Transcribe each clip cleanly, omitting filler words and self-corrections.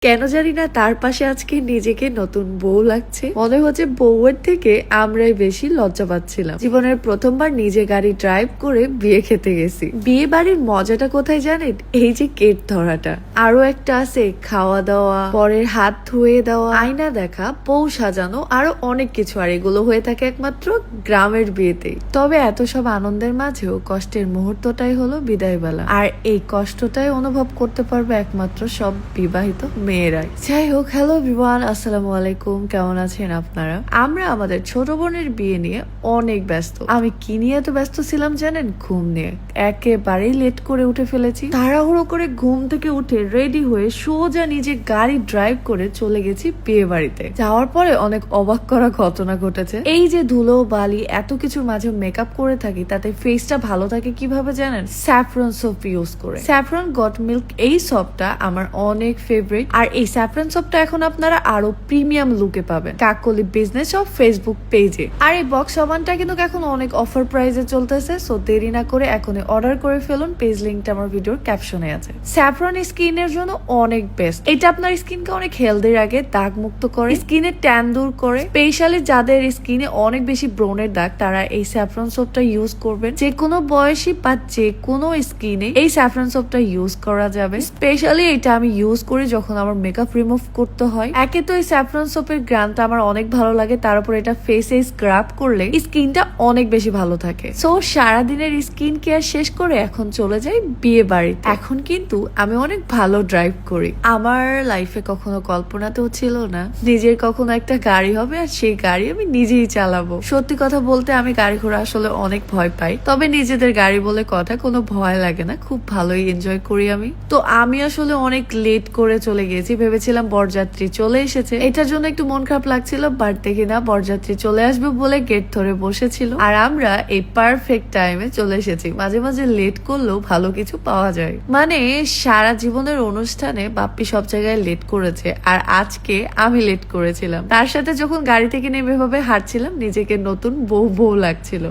কেন জানি না তার পাশে আজকে নিজেকে নতুন বউ লাগছে। মনে হচ্ছে বউয়ের থেকে আমরাই বেশি লজ্জা পাচ্ছিলাম। জীবনের প্রথমবার নিজে গাড়ি ড্রাইভ করে বিয়ে খেতে গেছি। বিয়ে বাড়ির মজাটা কোথায় জানেন? এই যে কেট ধরাটা, আরো একটা আছে খাওয়া দাওয়া, পরের হাত ধুয়ে দেওয়া, আয়না দেখা, বউ সাজানো, আরো অনেক কিছু। আর এগুলো হয়ে থাকে একমাত্র গ্রামের বিয়েতেই। তবে এত সব আনন্দের মাঝেও কষ্টের মুহূর্তটাই হলো বিদায় বেলা। আর এই কষ্টটাই অনুভব করতে পারবে একমাত্র সব বিবাহিত মেয়েরাই। যাই হোক, হ্যালো এভরিওয়ান, আসসালামু আলাইকুম। কেমন আছেন আপনারা? আমরা আমাদের ছোট বোনের বিয়ে নিয়ে অনেক ব্যস্ত। আমি কি নিয়ে এত ব্যস্ত ছিলাম জানেন? ঘুম নিয়ে। একেবারেই লেট করে উঠে ফেলেছি। তাড়াহুড়ো করে ঘুম থেকে উঠে রেডি হয়ে সোজা নিজে গাড়ি ড্রাইভ করে চলে গেছি বিয়ে বাড়িতে। যাওয়ার পরে অনেক অবাক করা ঘটনা ঘটেছে। এই যে ধুলো বালি এত কিছুর মাঝে মেকআপ করে থাকি, তাতে ফেসটা ভালো থাকে কিভাবে জানেন? স্যাফরন সোপ ইউজ করে। স্যাফরন গট মিল্ক এই সোপটা আমার অনেক ফেভারিট। আর এই স্যাফরন সোপটা এখন আপনারা আরো প্রিমিয়াম লুকে পাবেন কাকলি বিজনেস অফ ফেসবুক পেজে। আর এই বক্স সাবানটা কিন্তু এখন অনেক অফার প্রাইসে চলতেছে, সো দেরি না করে এখনই অর্ডার করে ফেলুন। পেজ লিংকটা আমার ভিডিওর ক্যাপশনে আছে। স্যাফরন স্কিনের জন্য অনেক বেস্ট। এটা আপনার স্কিনকে অনেক হেলদি রাখে, দাগ মুক্ত করে, স্কিনের ট্যান দূর করে। স্পেশালি যাদের স্কিনে অনেক বেশি ব্রণের দাগ, তারা এই স্যাফরন সোপটা ইউজ করবেন। যে কোনো বয়সী বা যে কোনো স্কিনে এই স্যাফরন সোপটা ইউজ করা যাবে। স্পেশালি এটা আমি ইউজ করি যখন আমার মেকআপ রিমুভ করতে হয়। একে তো এই স্যাফরন সোপের গ্রানটা আমার অনেক ভালো লাগে, তার উপর এটা ফেসে স্ক্রাব করলে স্কিনটা অনেক বেশি ভালো থাকে। সো সারাদিনের স্কিন কেয়ার শেষ করে এখন চলে যাই বিয়ে বাড়িতে। এখন কিন্তু আমি অনেক ভালো ড্রাইভ করি। আমার লাইফে কখনো কল্পনাতেও ছিল না নিজের কখনো একটা গাড়ি হবে আর সেই গাড়ি আমি নিজেই চালাবো। সত্যি কথা বলতে আমি গাড়ি ঘোড়া আসলে অনেক ভয় পাই, তবে নিজেদের গাড়ি বলে কথা, কোনো ভয় লাগে না, খুব ভালোই এনজয় করি আমি। তো আমি আসলে অনেক লেট করে চলে গেছি। ভেবেছিলাম বরযাত্রী চলে এসেছে, এটার জন্য একটু মন খারাপ লাগছিল। বাট দেখি না, বরযাত্রী চলে আসবে বলে গেট ধরে বসেছিল আর আমরা এই পারফেক্ট টাইমে চলে এসেছি। মাঝে মাঝে লেট করলেও ভালো কিছু পাওয়া যায়। মানে সারা জীবনের অনুষ্ঠানে বাপ্পি সব জায়গায় লেট করেছে, আর আজকে আমি লেট করেছিলাম। তার সাথে যখন গাড়ি থেকে নেমে এভাবে হাঁটছিলাম, নিজেকে নতুন বউ বউ লাগছিল।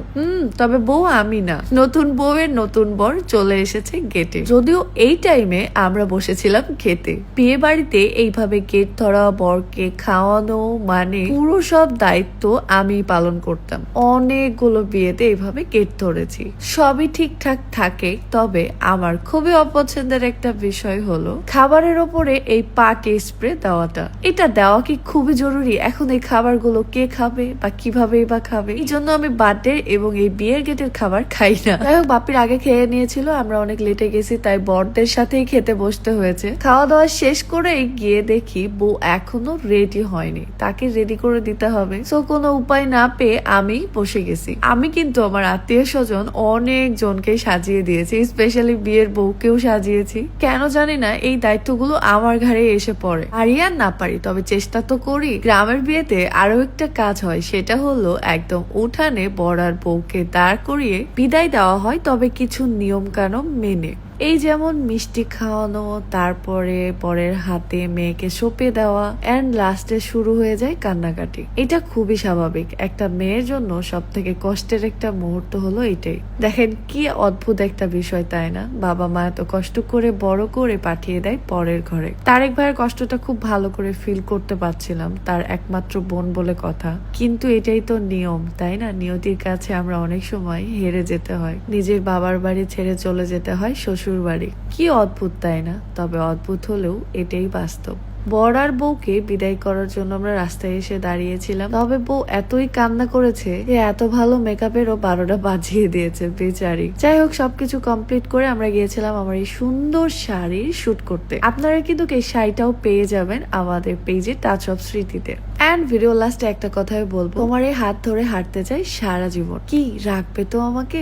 তবে বউ আমি না, নতুন বউয়ের নতুন বর চলে এসেছে গেটে। যদিও এই টাইমে আমরা বসেছিলাম খেতে। বিয়ে বাড়িতে এইভাবে গেট ধরা, বরকে খাওয়ানো, মানে পুরো সব দায়িত্ব আমি পালন করতাম। অনেকগুলো বিয়েতে এইভাবে গেট ধরেছি, সবই ঠিকঠাক থাকে। তবে আমার খুবই অপছন্দের একটা বিষয় হলো খাবারের ওপরে এই পাটি স্প্রে দেওয়াটা। এটা দেওয়া কি খুবই জরুরি? এখন এই খাবারগুলো কে খাবে বা কিভাবে বা খাবে? এই জন্য আমি বার্থডে এবং এই বিয়ের গেটের খাবার খাই না। যাই হোক, বাপির আগে খেয়ে নিয়েছিল, আমরা অনেক লেটে গেছি, তাই বরদের সাথেই খেতে বসতে হয়েছে। খাওয়া দাওয়া শেষ করে গিয়ে দেখি বউ এখনো রেডি হয়নি, তাকে রেডি করে দিতে হবে। সো কোনো উপায় না পেয়ে আমি বসে গেছি। আমি কিন্তু আমার আত্মীয় স্বজন অনেক জনকে সাজিয়ে দিয়েছি, স্পেশালি বিয়ের বউকেও সাজিয়েছি। কেন জানি না এই দায়িত্বগুলো আমার ঘাড়ে এসে পড়ে। পারি আর না পারি, তবে চেষ্টা তো করি। গ্রামের বিয়েতে আরো একটা কাজ হয়, সেটা হলো একদম উঠানে বর আর বউকে দাঁড় করিয়ে বিদায় দেওয়া হয়, তবে কিছু নিয়ম কানুন মেনে। এই যেমন মিষ্টি খাওয়ানো, তারপরে বরের হাতে মেয়েকে সঁপে দেওয়া, এন্ড লাস্টে শুরু হয়ে যায় কান্নাকাটি। এটা খুবই স্বাভাবিক। একটা মেয়ের জন্য সব থেকে কষ্টের একটা মুহূর্ত হলো এটাই। দেখেন কি অদ্ভুত একটা বিষয়, তাই না? বাবা মা এত কষ্ট করে বড় করে পাঠিয়ে দেয় পরের ঘরে। তারেক ভাইয়ের কষ্টটা খুব ভালো করে ফিল করতে পারছিলাম, তার একমাত্র বোন বলে কথা। কিন্তু এটাই তো নিয়ম, তাই না? নিয়তির কাছে আমরা অনেক সময় হেরে যেতে হয়, নিজের বাবার বাড়ি ছেড়ে চলে যেতে হয় শ্বশুর বাড়ি। কি অদ্ভুত, তাই না? তবে অদ্ভুত হলেও এটাই বাস্তব। বর আর বউকে বিদায় করার জন্য আমরা রাস্তায় এসে দাঁড়িয়েছিলাম, তবে বউ এতই কান্না করেছে যে এত ভালো মেকআপেরও 12টা বাজিয়ে দিয়েছে বেচারি। যাই হোক, সবকিছু কমপ্লিট করে আমরা গিয়েছিলাম আমার এই সুন্দর শাড়ির শুট করতে। আপনারা কিন্তু এই শাড়িটাও পেয়ে যাবেন আমাদের পেজে টাচ অফ স্মৃতিতে। এন্ড ভিডিও লাস্টে একটা কথাই বলবো, তোমার এই হাত ধরে হাঁটতে চাই সারা জীবন। কি রাখবে তো আমাকে?